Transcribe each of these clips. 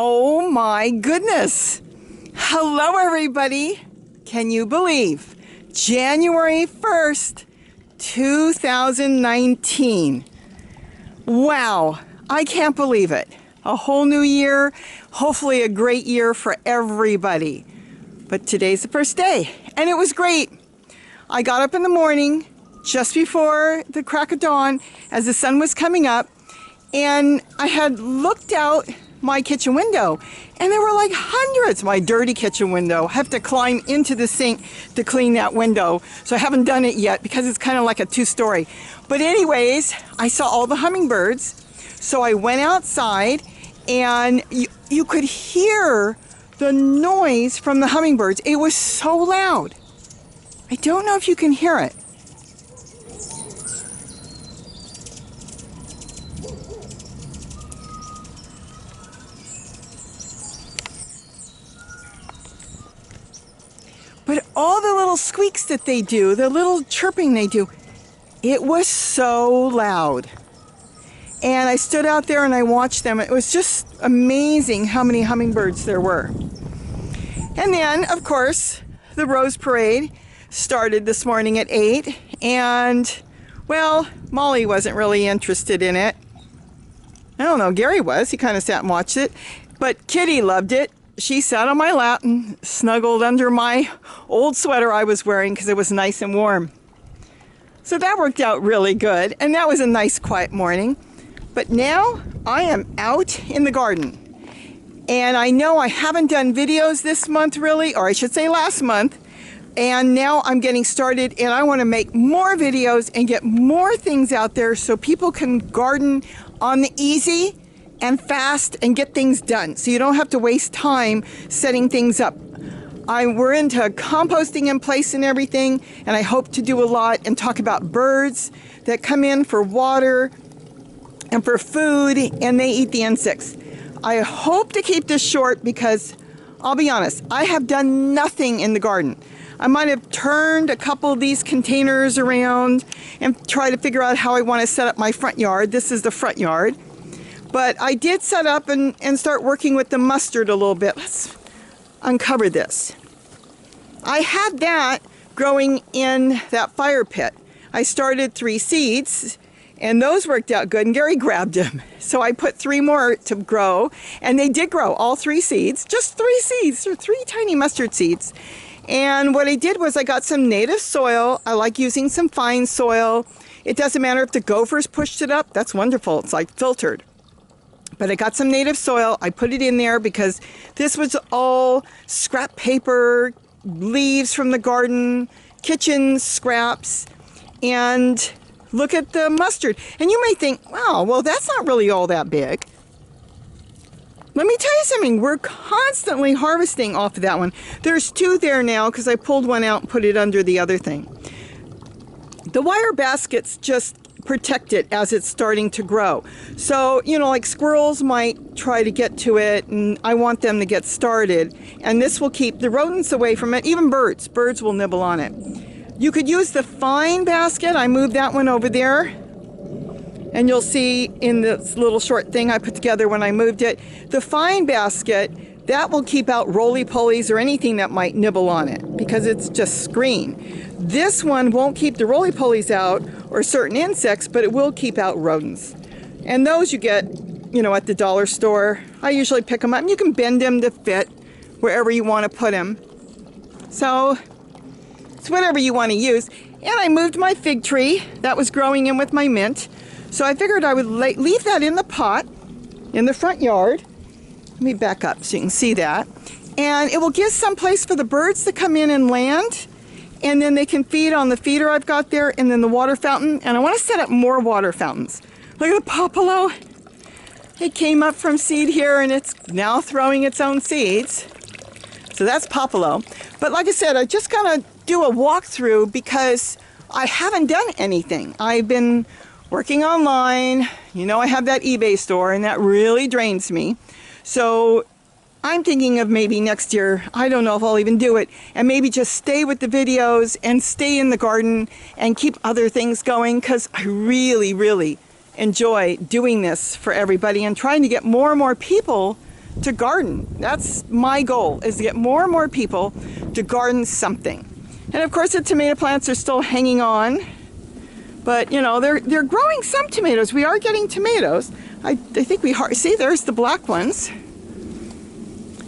Oh my goodness. Hello everybody. Can you believe January 1st, 2019? Wow, I can't believe it. A whole new year, hopefully a great year for everybody. But today's the first day and it was great. I got up in the morning just before the crack of dawn as the sun was coming up, and I had looked out my kitchen window and there were like hundreds. My dirty kitchen window. I have to climb into the sink to clean that window, so I haven't done it yet because it's kind of like a two-story. But anyways, I saw all the hummingbirds, so I went outside and you could hear the noise from the hummingbirds. It was so loud. I don't know if you can hear it. But all the little squeaks that they do, the little chirping they do, it was so loud. And I stood out there and I watched them. It was just amazing how many hummingbirds there were. And then, of course, the Rose Parade started this morning at 8. And, well, Molly wasn't really interested in it. I don't know, Gary was. He kind of sat and watched it. But Kitty loved it. She sat on my lap and snuggled under my old sweater I was wearing because it was nice and warm. So that worked out really good, and that was a nice quiet morning. But now I am out in the garden. And I know I haven't done videos this month really, or I should say last month. And now I'm getting started and I want to make more videos and get more things out there so people can garden on the easy and fast and get things done, so you don't have to waste time setting things up. We're into composting in place and everything, and I hope to do a lot and talk about birds that come in for water and for food, and they eat the insects. I hope to keep this short because I'll be honest, I have done nothing in the garden. I might have turned a couple of these containers around and try to figure out how I want to set up my front yard. This is the front yard. But I did set up and start working with the mustard a little bit. Let's uncover this. I had that growing in that fire pit. I started 3 seeds and those worked out good, and Gary grabbed them. So I put 3 more to grow, and they did grow, all 3 seeds. Just 3 seeds, or 3 tiny mustard seeds. And what I did was I got some native soil. I like using some fine soil. It doesn't matter if the gophers pushed it up. That's wonderful. It's like filtered. But I got some native soil. I put it in there because this was all scrap paper, leaves from the garden, kitchen scraps, and look at the mustard. And you may think, wow, well, that's not really all that big. Let me tell you something. We're constantly harvesting off of that one. There's 2 there now because I pulled one out and put it under the other thing. The wire baskets just protect it as it's starting to grow. So, you know, like squirrels might try to get to it, and I want them to get started. And this will keep the rodents away from it, even birds. Birds will nibble on it. You could use the fine basket. I moved that one over there. And you'll see in this little short thing I put together when I moved it, the fine basket, that will keep out roly-polies or anything that might nibble on it because it's just screen. This one won't keep the roly-polies out or certain insects, but it will keep out rodents. And those you get, you know, at the dollar store. I usually pick them up, and you can bend them to fit wherever you want to put them. So it's whatever you want to use. And I moved my fig tree that was growing in with my mint. So I figured I would leave that in the pot in the front yard. Let me back up so you can see that. And it will give some place for the birds to come in and land. And then they can feed on the feeder I've got there, and then the water fountain. And I want to set up more water fountains. Look at the popolo. It came up from seed here and it's now throwing its own seeds. So that's popolo. But like I said, I just gotta do a walkthrough because I haven't done anything. I've been working online. You know, I have that eBay store and that really drains me. So I'm thinking of maybe next year, I don't know if I'll even do it, and maybe just stay with the videos and stay in the garden and keep other things going, because I really, really enjoy doing this for everybody and trying to get more and more people to garden. That's my goal, is to get more and more people to garden something. And of course the tomato plants are still hanging on, but you know, they're growing some tomatoes. We are getting tomatoes. I think see, there's the black ones.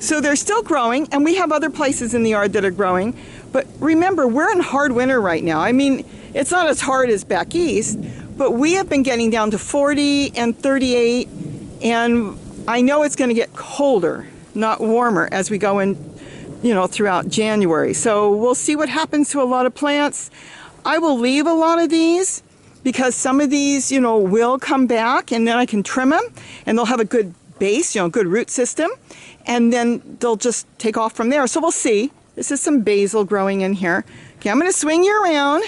So they're still growing, and we have other places in the yard that are growing. But remember, we're in hard winter right now. I mean, it's not as hard as back east, but we have been getting down to 40 and 38, and I know it's going to get colder, not warmer, as we go in, you know, throughout January. So we'll see what happens to a lot of plants. I will leave a lot of these because some of these, you know, will come back, and then I can trim them, and they'll have a good base, you know, good root system, and then they'll just take off from there. So we'll see. This is some basil growing in here. Okay, I'm going to swing you around.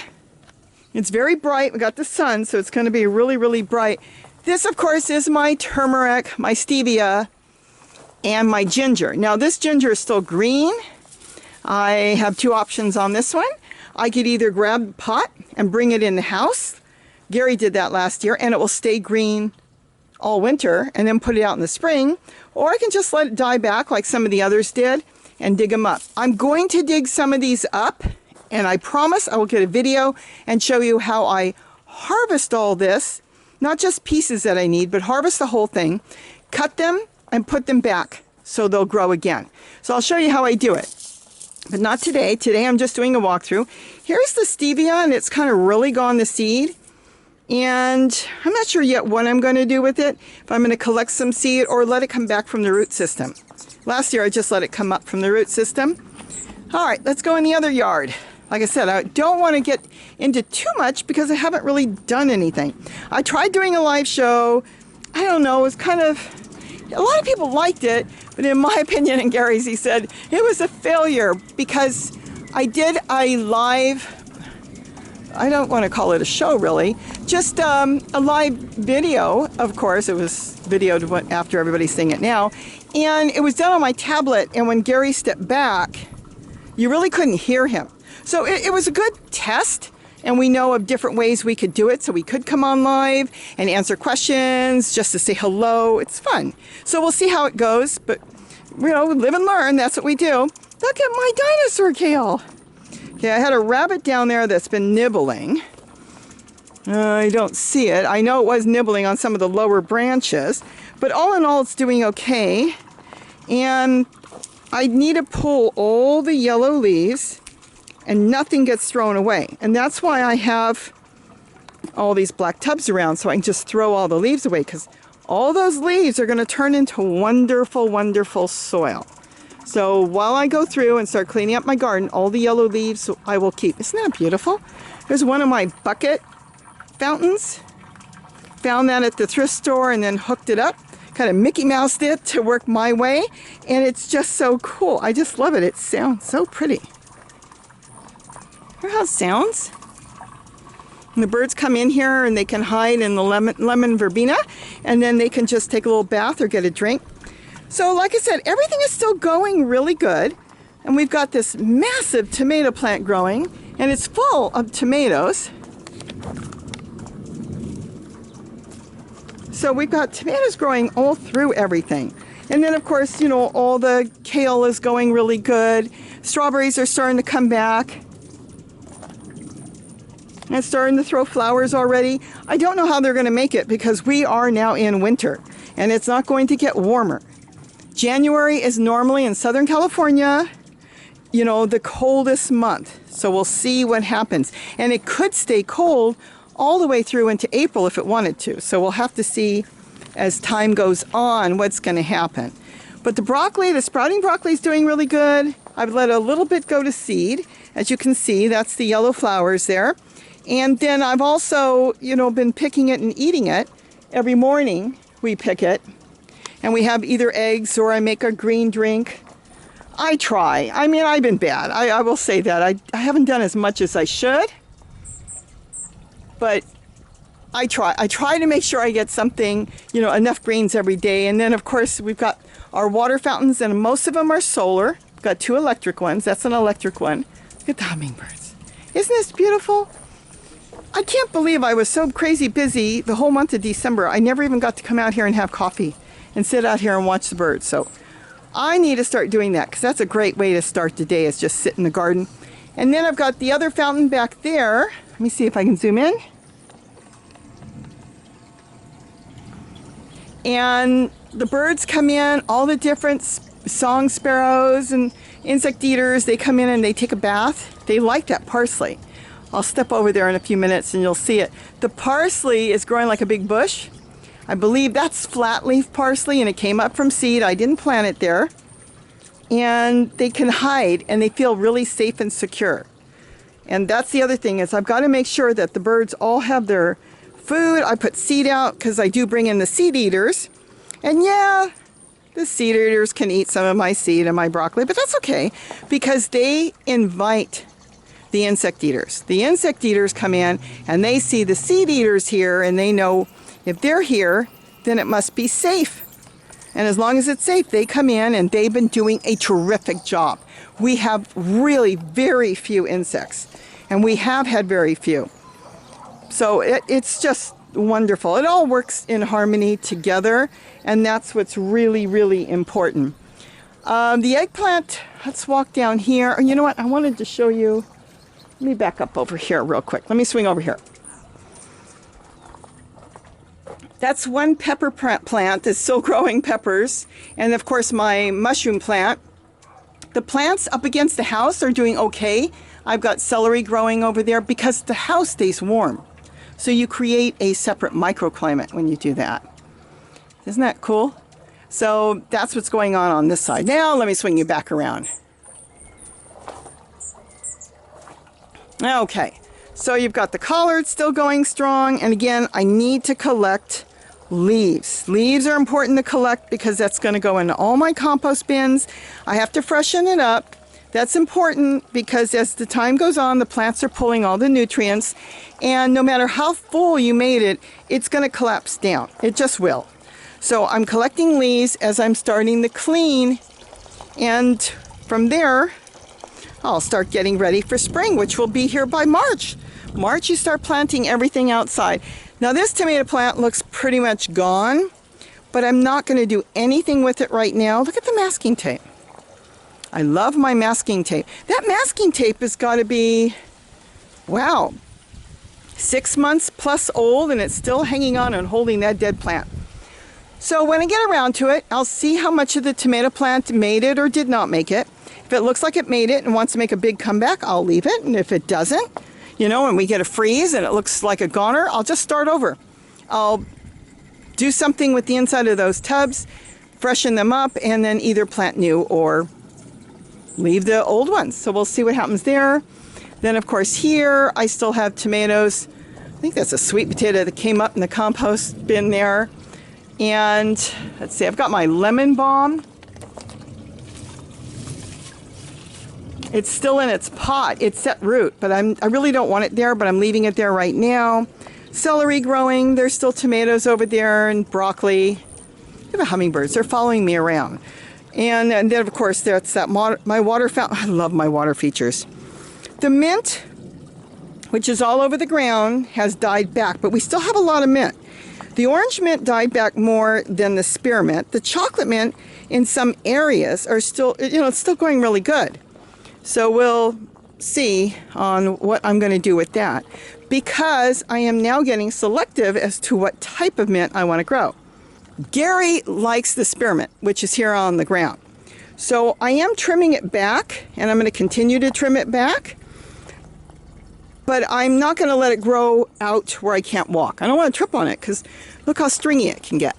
It's very bright. We got the sun, so it's going to be really, really bright. This, of course, is my turmeric, my stevia, and my ginger. Now, this ginger is still green. I have two options on this one. I could either grab the pot and bring it in the house. Gary did that last year, and it will stay green all winter, and then put it out in the spring. Or I can just let it die back like some of the others did and dig them up. I'm going to dig some of these up, and I promise I will get a video and show you how I harvest all this, not just pieces that I need, but harvest the whole thing, cut them, and put them back so they'll grow again. So I'll show you how I do it, but not today. Today I'm just doing a walkthrough. Here's the stevia, and it's kind of really gone to seed. And I'm not sure yet what I'm going to do with it, if I'm going to collect some seed or let it come back from the root system. Last year I just let it come up from the root system. All right, let's go in the other yard. Like I said, I don't want to get into too much because I haven't really done anything. I tried doing a live show. I don't know, it was kind of, a lot of people liked it, but in my opinion, and Gary's, he said, it was a failure because I did a live, I don't want to call it a show really, just a live video. Of course, it was videoed after everybody's seeing it now, and it was done on my tablet, and when Gary stepped back, you really couldn't hear him. So it was a good test, and we know of different ways we could do it, so we could come on live and answer questions, just to say hello. It's fun. So we'll see how it goes, but you know, live and learn, that's what we do. Look at my dinosaur kale. Okay, I had a rabbit down there that's been nibbling. I don't see it. I know it was nibbling on some of the lower branches, but all in all, it's doing okay. And I need to pull all the yellow leaves, and nothing gets thrown away. And that's why I have all these black tubs around, so I can just throw all the leaves away, because all those leaves are going to turn into wonderful, wonderful soil. So while I go through and start cleaning up my garden, all the yellow leaves I will keep. Isn't that beautiful? Here's one of my bucket fountains. Found that at the thrift store and then hooked it up. Kind of Mickey Moused it to work my way. And it's just so cool. I just love it. It sounds so pretty. Hear how it sounds? And the birds come in here and they can hide in the lemon verbena. And then they can just take a little bath or get a drink. So like I said, everything is still going really good. And we've got this massive tomato plant growing, and it's full of tomatoes. So we've got tomatoes growing all through everything. And then of course, you know, all the kale is going really good. Strawberries are starting to come back. And it's starting to throw flowers already. I don't know how they're going to make it because we are now in winter and it's not going to get warmer. January is normally in Southern California, you know, the coldest month. So we'll see what happens. And it could stay cold all the way through into April if it wanted to. So we'll have to see as time goes on what's going to happen. But the broccoli, the sprouting broccoli is doing really good. I've let a little bit go to seed. As you can see, that's the yellow flowers there. And then I've also, you know, been picking it and eating it. Every morning we pick it. And we have either eggs or I make a green drink. I try. I mean, I've been bad. I will say that. I haven't done as much as I should. But I try. I try to make sure I get something, you know, enough greens every day. And then, of course, we've got our water fountains, and most of them are solar. We've got 2 electric ones. That's an electric one. Look at the hummingbirds. Isn't this beautiful? I can't believe I was so crazy busy the whole month of December. I never even got to come out here and have coffee and sit out here and watch the birds. So I need to start doing that because that's a great way to start the day, is just sit in the garden. And then I've got the other fountain back there. Let me see if I can zoom in. And the birds come in, all the different song sparrows and insect eaters, they come in and they take a bath. They like that parsley. I'll step over there in a few minutes and you'll see it. The parsley is growing like a big bush. I believe that's flat leaf parsley and it came up from seed. I didn't plant it there. And they can hide and they feel really safe and secure. And that's the other thing, is I've got to make sure that the birds all have their food. I put seed out because I do bring in the seed eaters. And yeah, the seed eaters can eat some of my seed and my broccoli, but that's okay because they invite the insect eaters. The insect eaters come in and they see the seed eaters here and they know if they're here, then it must be safe. And as long as it's safe, they come in and they've been doing a terrific job. We have really very few insects and we have had very few. So it's just wonderful. It all works in harmony together and that's what's really, really important. The eggplant, let's walk down here. You know what? I wanted to show you. Let me back up over here real quick. Let me swing over here. That's one pepper plant that's still growing peppers. And of course my mushroom plant. The plants up against the house are doing okay. I've got celery growing over there because the house stays warm. So you create a separate microclimate when you do that. Isn't that cool? So that's what's going on this side. Now let me swing you back around. Okay, so you've got the collards still going strong. And again, I need to collect leaves. Leaves are important to collect because that's going to go into all my compost bins. I have to freshen it up. That's important because as the time goes on, the plants are pulling all the nutrients. And no matter how full you made it, it's going to collapse down. It just will. So I'm collecting leaves as I'm starting to clean. And from there, I'll start getting ready for spring, which will be here by March. March, you start planting everything outside. Now this tomato plant looks pretty much gone, but I'm not going to do anything with it right now. Look at the masking tape. I love my masking tape. That masking tape has got to be, wow, 6 months plus old, and it's still hanging on and holding that dead plant. So when I get around to it, I'll see how much of the tomato plant made it or did not make it. If it looks like it made it and wants to make a big comeback, I'll leave it. And if it doesn't, you know, and we get a freeze and it looks like a goner, I'll just start over. I'll do something with the inside of those tubs, freshen them up, and then either plant new or leave the old ones. So we'll see what happens there. Then, of course, here I still have tomatoes. I think that's a sweet potato that came up in the compost bin there. And let's see, I've got my lemon balm. It's still in its pot. It's set root, but I really don't want it there, but I'm leaving it there right now. Celery growing. There's still tomatoes over there and broccoli. I have hummingbirds. They're following me around. And then, of course, that's my water fountain. I love my water features. The mint, which is all over the ground, has died back, but we still have a lot of mint. The orange mint died back more than the spearmint. The chocolate mint in some areas are still, you know, it's still going really good. So we'll see on what I'm going to do with that because I am now getting selective as to what type of mint I want to grow. Gary likes the spearmint, which is here on the ground. So I am trimming it back and I'm going to continue to trim it back. But I'm not going to let it grow out where I can't walk. I don't want to trip on it because look how stringy it can get.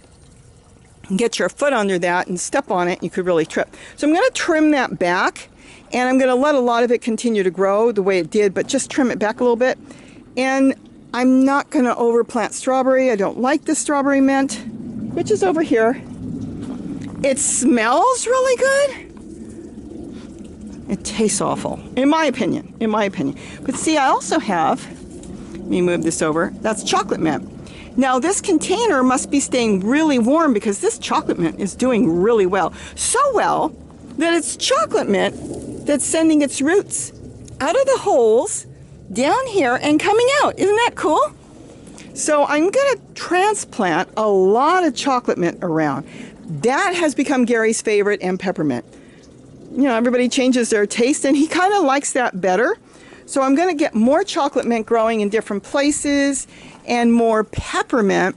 You can get your foot under that and step on it, you could really trip. So I'm going to trim that back and I'm going to let a lot of it continue to grow the way it did, but just trim it back a little bit. And I'm not going to overplant strawberry. I don't like the strawberry mint, which is over here. It smells really good. It tastes awful, in my opinion, But see, I also have, let me move this over, that's chocolate mint. Now this container must be staying really warm because this chocolate mint is doing really well. So well that it's chocolate mint that's sending its roots out of the holes down here and coming out. Isn't that cool? So I'm going to transplant a lot of chocolate mint around. That has become Gary's favorite, and peppermint. You know, everybody changes their taste, and he kind of likes that better. So I'm going to get more chocolate mint growing in different places and more peppermint.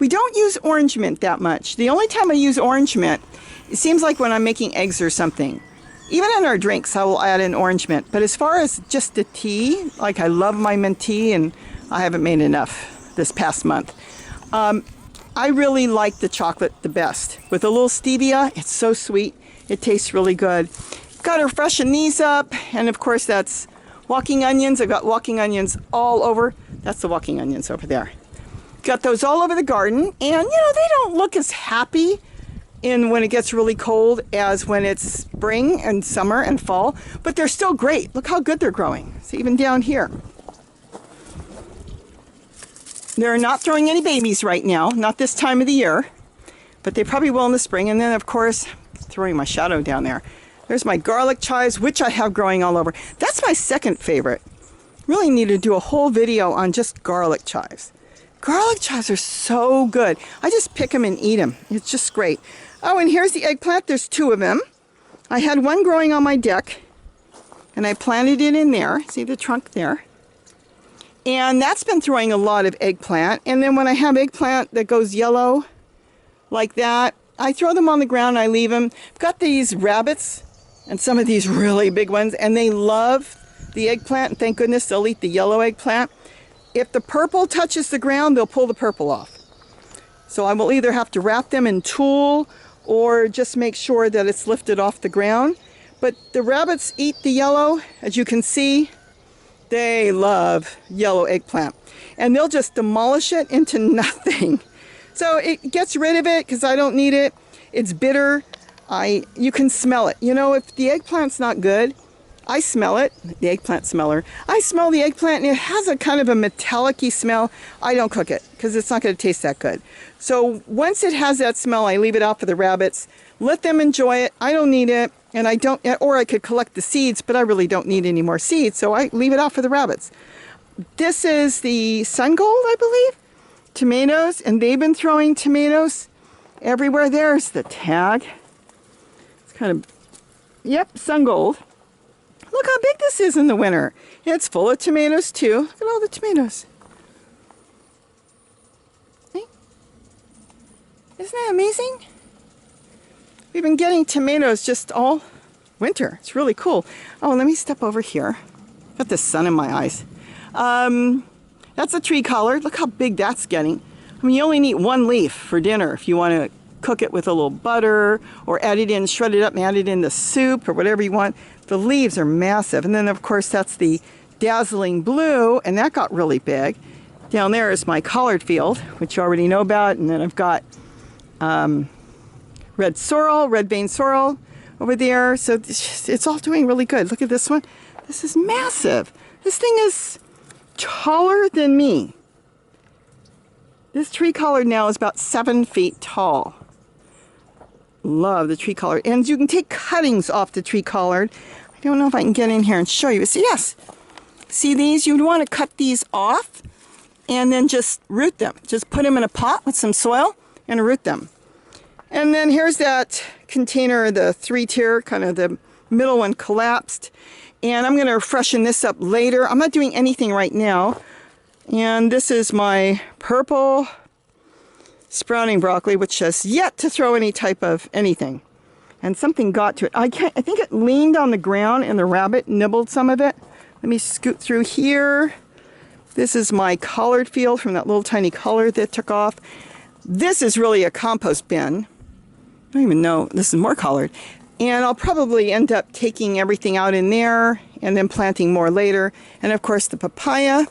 We don't use orange mint that much. The only time I use orange mint, it seems like when I'm making eggs or something. Even in our drinks, I will add an orange mint. But as far as just the tea, like I love my mint tea, and I haven't made enough this past month. I really like the chocolate the best. With a little stevia, it's so sweet. It tastes really good. Got to freshen these up. And of course, that's walking onions. I've got walking onions all over. That's the walking onions over there. Got those all over the garden. And, you know, they don't look as happy when it gets really cold as when it's spring and summer and fall. But they're still great. Look how good they're growing. So even down here. They're not throwing any babies right now. Not this time of the year. But they probably will in the spring. And then, of course, throwing my shadow down there. There's my garlic chives, which I have growing all over. That's my second favorite. Really need to do a whole video on just garlic chives. Garlic chives are so good. I just pick them and eat them. It's just great. Oh, and here's the eggplant. There's two of them. I had one growing on my deck, and I planted it in there. See the trunk there? And that's been throwing a lot of eggplant. And then when I have eggplant that goes yellow like that, I throw them on the ground. I leave them. I've got these rabbits and some of these really big ones, and they love the eggplant. And thank goodness they'll eat the yellow eggplant. If the purple touches the ground, they'll pull the purple off. So I will either have to wrap them in tulle or just make sure that it's lifted off the ground. But the rabbits eat the yellow. As you can see, they love yellow eggplant. And they'll just demolish it into nothing. So it gets rid of it because I don't need it. It's bitter. You can smell it. You know, if the eggplant's not good, I smell it. The eggplant smeller. I smell the eggplant, and it has a kind of a metallic-y smell. I don't cook it because it's not going to taste that good. So once it has that smell, I leave it out for the rabbits. Let them enjoy it. I don't need it, and I don't. Or I could collect the seeds, but I really don't need any more seeds, so I leave it out for the rabbits. This is the Sun Gold, I believe. Tomatoes, and they've been throwing tomatoes everywhere. There's the tag. It's kind of, yep, Sun Gold. Look how big this is in the winter. It's full of tomatoes too. Look at all the tomatoes. Hey? Isn't that amazing? We've been getting tomatoes just all winter. It's really cool. Oh, let me step over here. Got the sun in my eyes. That's a tree collard. Look how big that's getting. I mean, you only need one leaf for dinner if you want to cook it with a little butter or add it in, shred it up and add it in the soup or whatever you want. The leaves are massive. And then, of course, that's the dazzling blue, and that got really big. Down there is my collard field, which you already know about. And then I've got red sorrel, red vein sorrel over there. So it's all doing really good. Look at this one. This is massive. This thing is taller than me. This tree collard now is about 7 feet tall. Love the tree collard. And you can take cuttings off the tree collard. I don't know if I can get in here and show you. See, yes. See these? You'd want to cut these off and then just root them. Just put them in a pot with some soil and root them. And then here's that container, the 3-tier, kind of the middle one collapsed. And I'm going to freshen this up later. I'm not doing anything right now. And this is my purple sprouting broccoli, which has yet to throw any type of anything. And something got to it. I think it leaned on the ground and the rabbit nibbled some of it. Let me scoot through here. This is my collard field from that little tiny collard that took off. This is really a compost bin. I don't even know. This is more collard. And I'll probably end up taking everything out in there and then planting more later. And of course the papaya,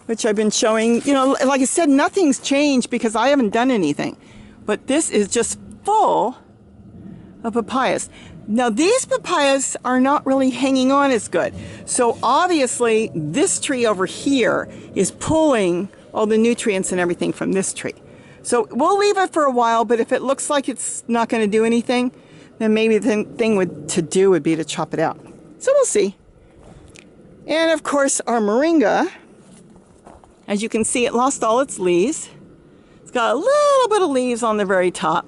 which I've been showing. You know, like I said, nothing's changed because I haven't done anything. But this is just full of papayas. Now these papayas are not really hanging on as good. So obviously this tree over here is pulling all the nutrients and everything from this tree. So we'll leave it for a while, but if it looks like it's not going to do anything, then maybe the thing to do would be to chop it out. So we'll see. And of course our Moringa, as you can see, it lost all its leaves. It's got a little bit of leaves on the very top.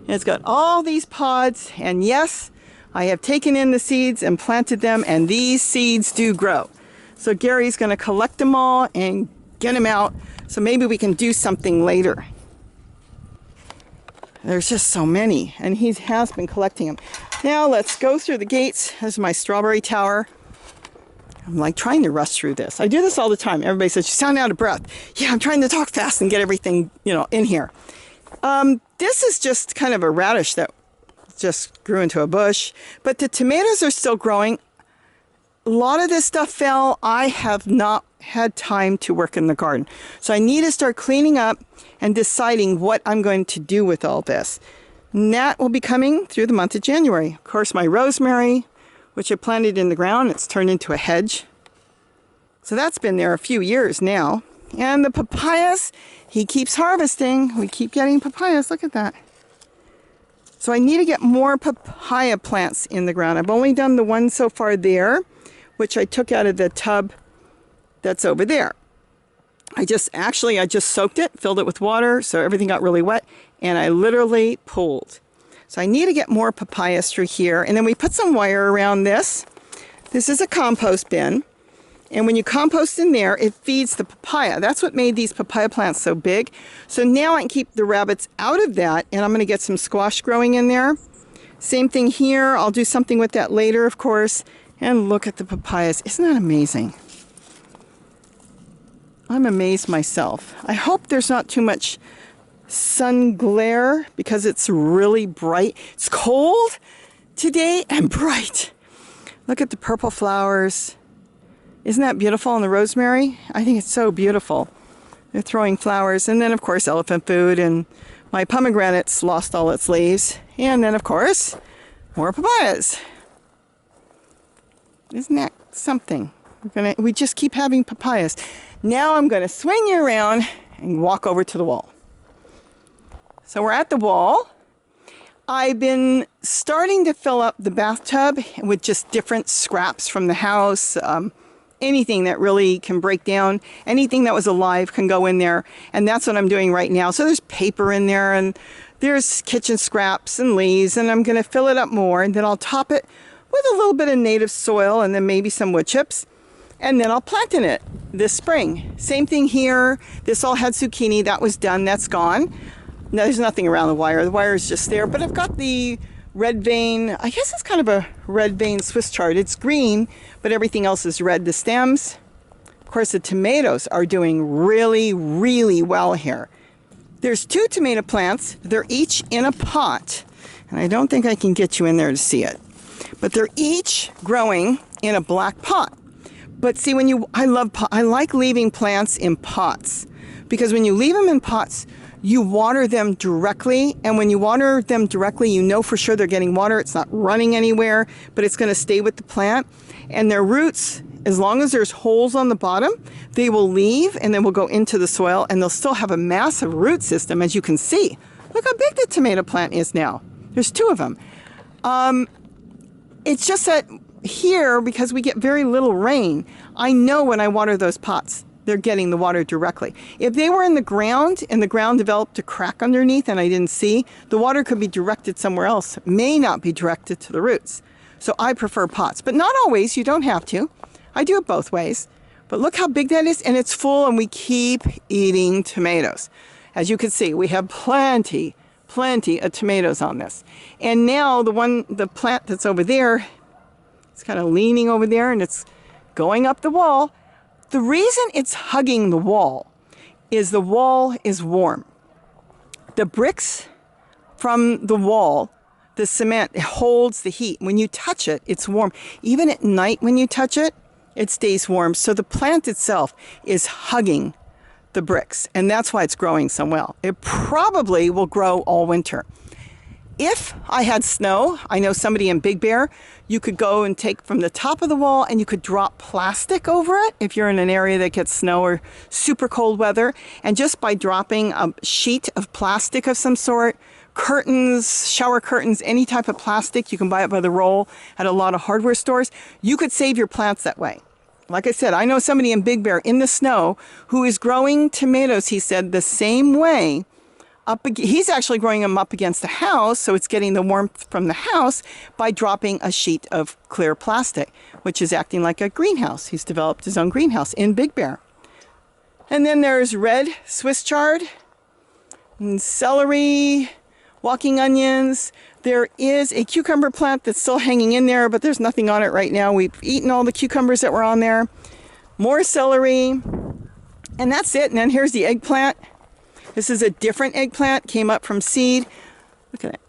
And it's got all these pods, and yes, I have taken in the seeds and planted them, and these seeds do grow. So Gary's going to collect them all and get them out, so maybe we can do something later. There's just so many, and he has been collecting them. Now let's go through the gates. There's my strawberry tower. I'm like trying to rush through this. I do this all the time. Everybody says, you sound out of breath. Yeah, I'm trying to talk fast and get everything, in here. This is just kind of a radish that just grew into a bush, but the tomatoes are still growing. A lot of this stuff fell. I have not had time to work in the garden. So I need to start cleaning up and deciding what I'm going to do with all this. And that will be coming through the month of January. Of course, my rosemary, which I planted in the ground, it's turned into a hedge. So that's been there a few years now. And the papayas, he keeps harvesting. We keep getting papayas. Look at that. So I need to get more papaya plants in the ground. I've only done the one so far there, which I took out of the tub that's over there. I just soaked it, filled it with water, so everything got really wet, and I literally pulled. So I need to get more papayas through here. And then we put some wire around this. This is a compost bin. And when you compost in there, it feeds the papaya. That's what made these papaya plants so big. So now I can keep the rabbits out of that, and I'm going to get some squash growing in there. Same thing here. I'll do something with that later, of course. And look at the papayas. Isn't that amazing? I'm amazed myself. I hope there's not too much sun glare because it's really bright. It's cold today and bright. Look at the purple flowers. Isn't that beautiful on the rosemary? I think it's so beautiful. They're throwing flowers. And then, of course, elephant food. And my pomegranate's lost all its leaves. And then, of course, more papayas. Isn't that something? We just keep having papayas. Now I'm going to swing you around and walk over to the wall. So we're at the wall. I've been starting to fill up the bathtub with just different scraps from the house. Anything that really can break down, anything that was alive can go in there. And that's what I'm doing right now. So there's paper in there, and there's kitchen scraps and leaves, and I'm going to fill it up more. And then I'll top it with a little bit of native soil and then maybe some wood chips. And then I'll plant in it this spring. Same thing here. This all had zucchini. That was done. That's gone. No, there's nothing around the wire. The wire is just there. But I've got the red vein. I guess it's kind of a red vein Swiss chard. It's green, but everything else is red. The stems. Of course, the tomatoes are doing really, really well here. There's 2 tomato plants. They're each in a pot. And I don't think I can get you in there to see it. But they're each growing in a black pot. But see, I like leaving plants in pots, because when you leave them in pots, you water them directly. And when you water them directly, you know for sure they're getting water. It's not running anywhere, but it's going to stay with the plant. And their roots, as long as there's holes on the bottom, they will leave and then will go into the soil, and they'll still have a massive root system, as you can see. Look how big the tomato plant is now. There's 2 of them. It's just that here, because we get very little rain, I know when I water those pots, they're getting the water directly. If they were in the ground and the ground developed a crack underneath and I didn't see, the water could be directed somewhere else. It may not be directed to the roots. So I prefer pots, but not always. You don't have to. I do it both ways. But look how big that is, and it's full, and we keep eating tomatoes. As you can see, we have plenty of tomatoes on this. And now the plant that's over there, it's kind of leaning over there, and it's going up the wall. The reason it's hugging the wall is warm. The bricks from the wall, the cement, it holds the heat. When you touch it, it's warm. Even at night when you touch it, it stays warm. So the plant itself is hugging the bricks, and that's why it's growing so well. It probably will grow all winter. If I had snow, I know somebody in Big Bear, you could go and take from the top of the wall and you could drop plastic over it if you're in an area that gets snow or super cold weather. And just by dropping a sheet of plastic of some sort, curtains, shower curtains, any type of plastic, you can buy it by the roll at a lot of hardware stores, you could save your plants that way. Like I said, I know somebody in Big Bear in the snow who is growing tomatoes, he said, the same way he's actually growing them up against the house, so it's getting the warmth from the house by dropping a sheet of clear plastic, which is acting like a greenhouse. He's developed his own greenhouse in Big Bear. And then there's red Swiss chard, and celery, walking onions. There is a cucumber plant that's still hanging in there, but there's nothing on it right now. We've eaten all the cucumbers that were on there. More celery, and that's it. And then here's the eggplant. This is a different eggplant, came up from seed. Look at it,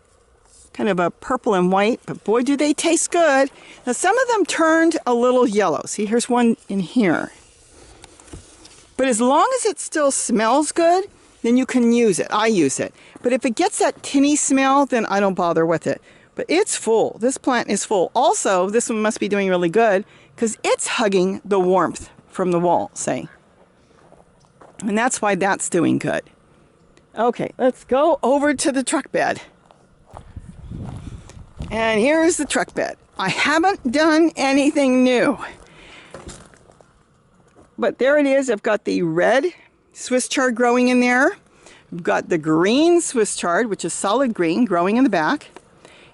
kind of a purple and white, but boy, do they taste good. Now, some of them turned a little yellow. See, here's one in here. But as long as it still smells good, then you can use it. I use it. But if it gets that tinny smell, then I don't bother with it. But it's full. This plant is full. Also, this one must be doing really good because it's hugging the warmth from the wall, say. And that's why that's doing good. Okay, let's go over to the truck bed. And here's the truck bed. I haven't done anything new. But there it is. I've got the red Swiss chard growing in there. I've got the green Swiss chard, which is solid green, growing in the back.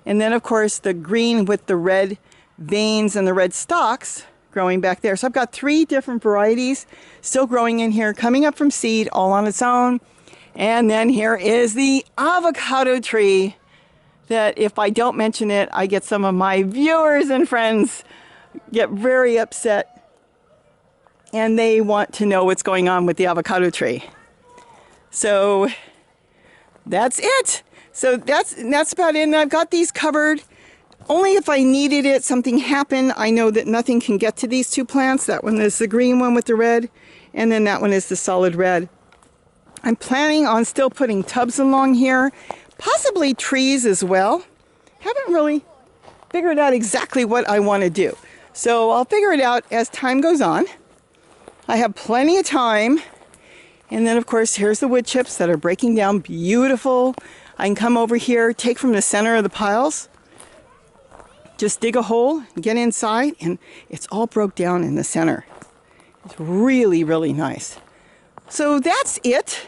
And then, of course, the green with the red veins and the red stalks growing back there. So I've got 3 different varieties still growing in here, coming up from seed, all on its own. And then here is the avocado tree that if I don't mention it, I get some of my viewers and friends get very upset. And they want to know what's going on with the avocado tree. So that's it. So that's about it. And I've got these covered. Only if I needed it, something happened. I know that nothing can get to these 2 plants. That one is the green one with the red. And then that one is the solid red. I'm planning on still putting tubs along here. Possibly trees as well. Haven't really figured out exactly what I want to do. So I'll figure it out as time goes on. I have plenty of time. And then, of course, here's the wood chips that are breaking down beautiful. I can come over here, take from the center of the piles, just dig a hole, get inside, and it's all broke down in the center. It's really, really nice. So that's it.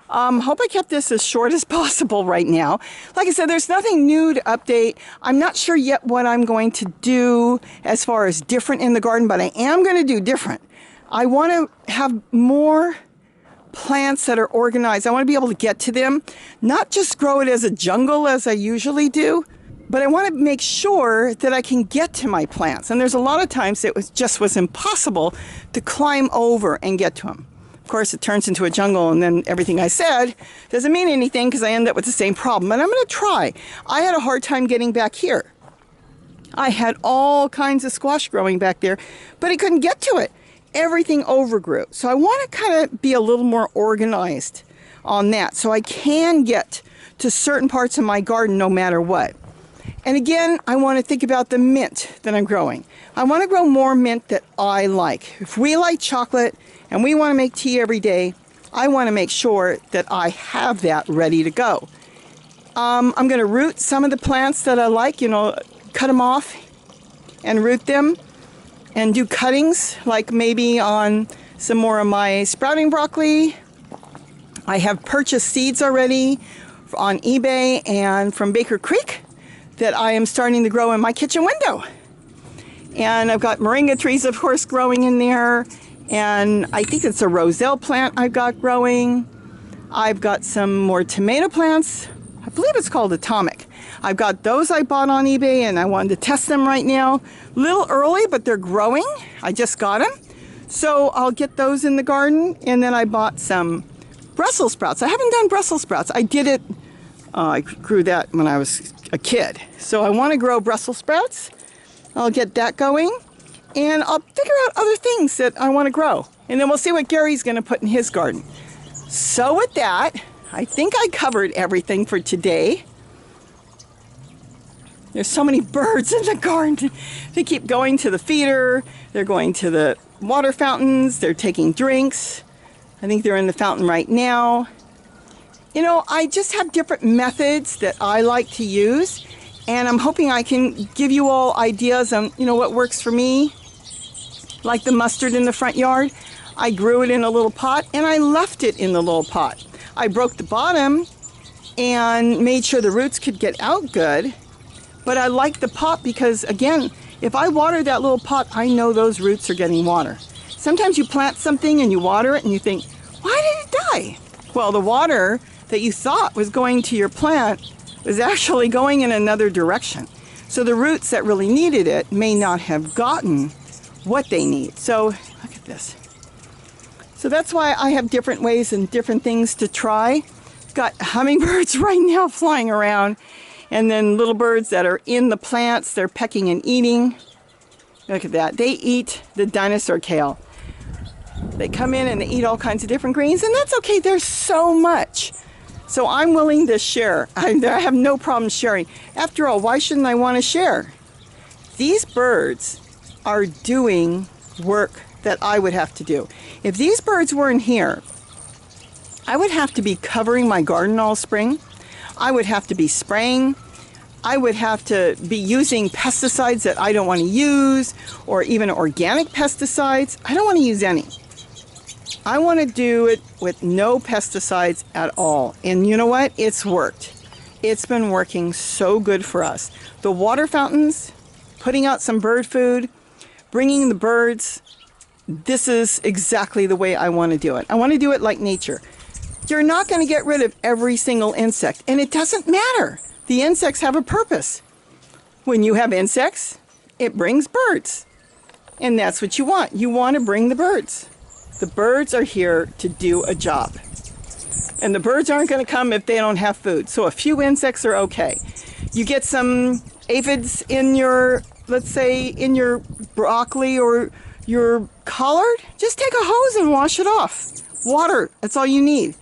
Hope I kept this as short as possible right now. Like I said, there's nothing new to update. I'm not sure yet what I'm going to do as far as different in the garden, but I am going to do different. I want to have more plants that are organized. I want to be able to get to them, not just grow it as a jungle as I usually do, but I want to make sure that I can get to my plants. And there's a lot of times it was impossible to climb over and get to them. Of course, it turns into a jungle, and then everything I said doesn't mean anything because I end up with the same problem. But I'm going to try. I had a hard time getting back here. I had all kinds of squash growing back there, but I couldn't get to it. Everything overgrew. So I want to kind of be a little more organized on that so I can get to certain parts of my garden no matter what. And again, I want to think about the mint that I'm growing. I want to grow more mint that I like. If we like chocolate and we want to make tea every day, I want to make sure that I have that ready to go. I'm going to root some of the plants that I like, cut them off and root them. And do cuttings, like maybe on some more of my sprouting broccoli. I have purchased seeds already on eBay and from Baker Creek that I am starting to grow in my kitchen window. And I've got moringa trees, of course, growing in there. And I think it's a roselle plant I've got growing. I've got some more tomato plants. I believe it's called Atomic. I've got those I bought on eBay and I wanted to test them right now. A little early, but they're growing. I just got them. So I'll get those in the garden. And then I bought some Brussels sprouts. I haven't done Brussels sprouts. I did it, I grew that when I was a kid. So I want to grow Brussels sprouts. I'll get that going. And I'll figure out other things that I want to grow. And then we'll see what Gary's going to put in his garden. So with that, I think I covered everything for today. There's so many birds in the garden. They keep going to the feeder. They're going to the water fountains. They're taking drinks. I think they're in the fountain right now. I just have different methods that I like to use. And I'm hoping I can give you all ideas on, what works for me. Like the mustard in the front yard. I grew it in a little pot and I left it in the little pot. I broke the bottom and made sure the roots could get out good. But I like the pot because, again, if I water that little pot, I know those roots are getting water. Sometimes you plant something and you water it and you think, why did it die? Well, the water that you thought was going to your plant was actually going in another direction. So the roots that really needed it may not have gotten what they need. So look at this. So that's why I have different ways and different things to try. Got hummingbirds right now flying around, and then little birds that are in the plants, they're pecking and eating. Look at that. They eat the dinosaur kale. They come in and they eat all kinds of different greens, and that's okay. There's so much. So I'm willing to share. I have no problem sharing. After all, why shouldn't I want to share? These birds are doing work that I would have to do. If these birds weren't here, I would have to be covering my garden all spring. I would have to be spraying. I would have to be using pesticides that I don't want to use, or even organic pesticides. I don't want to use any. I want to do it with no pesticides at all. And you know what? It's worked. It's been working so good for us. The water fountains, putting out some bird food, bringing the birds. This is exactly the way I want to do it. I want to do it like nature. You're not going to get rid of every single insect, and it doesn't matter. The insects have a purpose. When you have insects, it brings birds. And that's what you want. You want to bring the birds. The birds are here to do a job. And the birds aren't going to come if they don't have food. So a few insects are okay. You get some aphids in your, let's say, in your broccoli or your collard, just take a hose and wash it off. Water, that's all you need.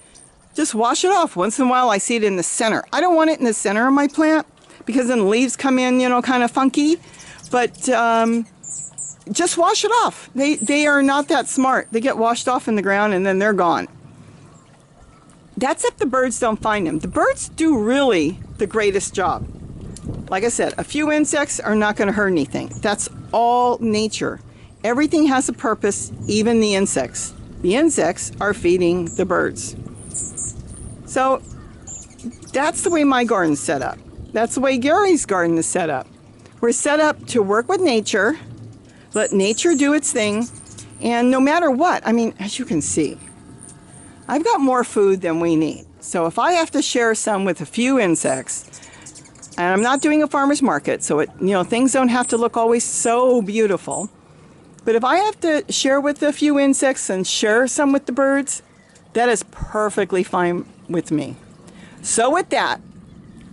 Just wash it off. Once in a while I see it in the center. I don't want it in the center of my plant because then the leaves come in, kind of funky. But just wash it off. They are not that smart. They get washed off in the ground and then they're gone. That's if the birds don't find them. The birds do really the greatest job. Like I said, a few insects are not going to hurt anything. That's all nature. Everything has a purpose, even the insects. The insects are feeding the birds. So that's the way my garden's set up. That's the way Gary's garden is set up. We're set up to work with nature, let nature do its thing, and no matter what, I mean, as you can see, I've got more food than we need. So if I have to share some with a few insects, and I'm not doing a farmer's market, so things don't have to look always so beautiful. But if I have to share with a few insects and share some with the birds, that is perfectly fine with me. So with that,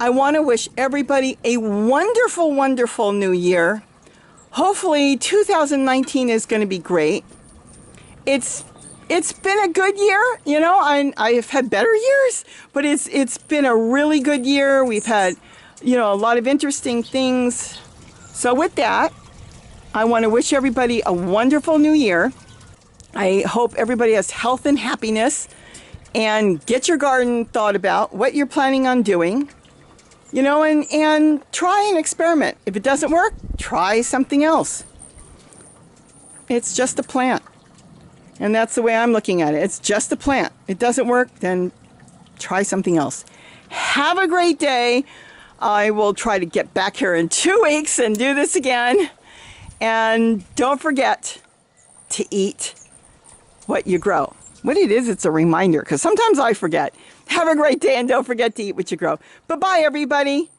I want to wish everybody a wonderful, wonderful new year. Hopefully 2019 is going to be great. It's been a good year, I've had better years, but it's been a really good year. We've had, a lot of interesting things. So with that, I want to wish everybody a wonderful new year. I hope everybody has health and happiness, and get your garden thought about what you're planning on doing, and try and experiment. If it doesn't work, try something else. It's just a plant. And that's the way I'm looking at it. It's just a plant. It doesn't work, then try something else. Have a great day. I will try to get back here in 2 weeks and do this again. And don't forget to eat what you grow. What it is, it's a reminder, because sometimes I forget. Have a great day and don't forget to eat what you grow. Bye-bye, everybody.